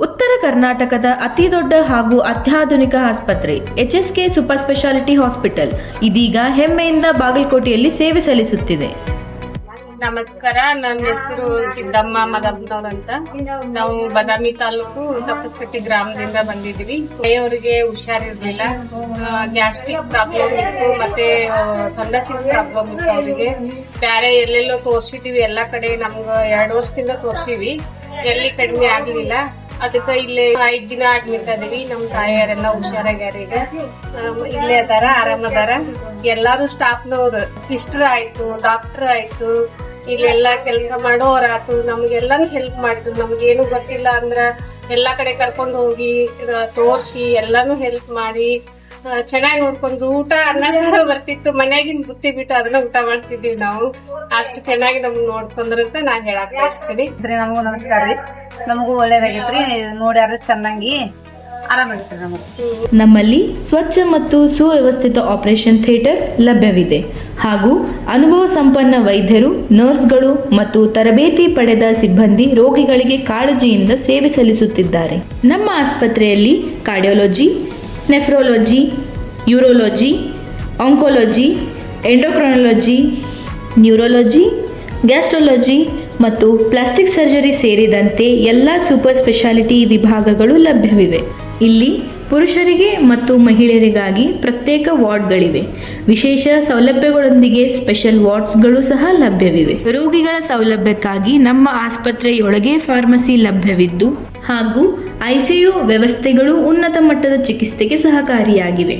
ಉತ್ತರ ಕರ್ನಾಟಕದ ಅತಿದೊಡ್ಡ ಹಾಗೂ ಅತ್ಯಾಧುನಿಕ ಆಸ್ಪತ್ರೆ HSK ಸೂಪರ್ ಸ್ಪೆಷಾಲಿಟಿ ಹಾಸ್ಪಿಟಲ್ ಇದೀಗ ಹೆಮ್ಮೆಯಿಂದ ಬಾಗಲಕೋಟೆಯಲ್ಲಿ ಸೇವೆ ಸಲ್ಲಿಸುತ್ತಿದೆ. ನಮಸ್ಕಾರ, ನನ್ನ ಹೆಸರು ಸಿದ್ದಮ್ಮ ಮದಮ್ನವ್ರ ಅಂತ. ನಾವು ಬಾದಾಮಿ ತಾಲೂಕು ತಪ್ಪಸ್ಕಟ್ಟಿ ಗ್ರಾಮದಿಂದ ಬಂದಿದ್ದೀವಿ. ಅವರಿಗೆ ಹುಷಾರಿರ್ಲಿಲ್ಲ, ಗ್ಯಾಸ್ಟ್ರಿಕ್ ಪ್ರಾಬ್ಲಮ್ ಇತ್ತು, ಮತ್ತೆ ಸಂಡಾಸಿನ ಪ್ರಾಬ್ಲಮ್ ಇತ್ತು. ಅವರಿಗೆ ಬೇರೆ ಎಲ್ಲೆಲ್ಲೋ ತೋರ್ಸಿದೀವಿ, ಎಲ್ಲಾ ಕಡೆ ನಮ್ಗ 2 ವರ್ಷದಿಂದ ತೋರ್ಸಿವಿ, ಎಲ್ಲಿ ಕಡಿಮೆ ಆಗ್ಲಿಲ್ಲ. ಅದಕ್ಕೆ ಇಲ್ಲೇ 5 ದಿನ ಅಡ್ಮಿಟ್ ಅದೀವಿ. ನಮ್ ತಾಯಿಯರೆಲ್ಲ ಹುಷಾರಾಗ್ಯಾರ, ಈಗ ಇಲ್ಲೇ ಅದಾರ, ಆರಾಮದಾರ. ಎಲ್ಲಾರು ಸ್ಟಾಫ್ನವ್ರು, ಸಿಸ್ಟರ್ ಆಯ್ತು, ಡಾಕ್ಟರ್ ಆಯ್ತು, ಇಲ್ಲೆಲ್ಲಾ ಕೆಲಸ ಮಾಡೋರಾತು, ನಮ್ಗೆಲ್ಲಾನು ಹೆಲ್ಪ್ ಮಾಡಿದ್ರು. ನಮ್ಗೇನು ಗೊತ್ತಿಲ್ಲ ಅಂದ್ರ ಎಲ್ಲಾ ಕಡೆ ಕರ್ಕೊಂಡು ಹೋಗಿ ತೋರ್ಸಿ ಎಲ್ಲಾನು ಹೆಲ್ಪ್ ಮಾಡಿ ಚೆನ್ನಾಗಿ ನೋಡ್ಕೊಂಡ್ರು. ಊಟ ಅನ್ನ ಸಾರು ಬರ್ತಿತ್ತು, ಮನ್ಯಾಗಿನ್ ಬುತ್ತಿ ಬಿಟ್ಟು ಅದನ್ನ ಊಟ ಮಾಡ್ತಿದ್ವಿ ನಾವು. ಅಷ್ಟು ಚೆನ್ನಾಗಿ ನಮ್ಗ್ ನೋಡ್ಕೊಂಡ್ರಂತ ನಾನ್ ಹೇಳಕ್ ಬಯಸ್ತೀನಿ. ನಮಗೂ ನಮಸ್ಕಾರ ರೀ. ನಮಗೂ ಒಳ್ಳೇದಾಗೈತ್ರಿ, ನೋಡ್ಯಾರ ಚೆನ್ನಾಗಿ ಆರಾಮಾಗೈತ್ರಿ ನಮಗೂ. ನಮ್ಮಲ್ಲಿ ಸ್ವಚ್ಛ ಮತ್ತು ಸುವ್ಯವಸ್ಥಿತ ಆಪರೇಷನ್ ಥಿಯೇಟರ್ ಲಭ್ಯವಿದೆ ಹಾಗೂ ಅನುಭವ ಸಂಪನ್ನ ವೈದ್ಯರು, ನರ್ಸ್ಗಳು ಮತ್ತು ತರಬೇತಿ ಪಡೆದ ಸಿಬ್ಬಂದಿ ರೋಗಿಗಳಿಗೆ ಕಾಳಜಿಯಿಂದ ಸೇವೆ ಸಲ್ಲಿಸುತ್ತಿದ್ದಾರೆ. ನಮ್ಮ ಆಸ್ಪತ್ರೆಯಲ್ಲಿ cardiology, nephrology, urology, oncology, endocrinology, neurology, ಗ್ಯಾಸ್ಟ್ರಾಲಜಿ ಮತ್ತು ಪ್ಲಾಸ್ಟಿಕ್ ಸರ್ಜರಿ ಸೇರಿದಂತೆ ಎಲ್ಲ ಸೂಪರ್ ಸ್ಪೆಷಾಲಿಟಿ ವಿಭಾಗಗಳು ಲಭ್ಯವಿವೆ. ಇಲ್ಲಿ ಪುರುಷರಿಗೆ ಮತ್ತು ಮಹಿಳೆಯರಿಗಾಗಿ ಪ್ರತ್ಯೇಕ ವಾರ್ಡ್ಗಳಿವೆ. ವಿಶೇಷ ಸೌಲಭ್ಯಗಳೊಂದಿಗೆ ಸ್ಪೆಷಲ್ ವಾರ್ಡ್ಸ್ಗಳು ಸಹ ಲಭ್ಯವಿವೆ. ರೋಗಿಗಳ ಸೌಲಭ್ಯಕ್ಕಾಗಿ ನಮ್ಮ ಆಸ್ಪತ್ರೆಯೊಳಗೆ ಫಾರ್ಮಸಿ ಲಭ್ಯವಿದ್ದು ಹಾಗೂ ICU ವ್ಯವಸ್ಥೆಗಳು ಉನ್ನತ ಮಟ್ಟದ ಚಿಕಿತ್ಸೆಗೆ ಸಹಕಾರಿಯಾಗಿವೆ.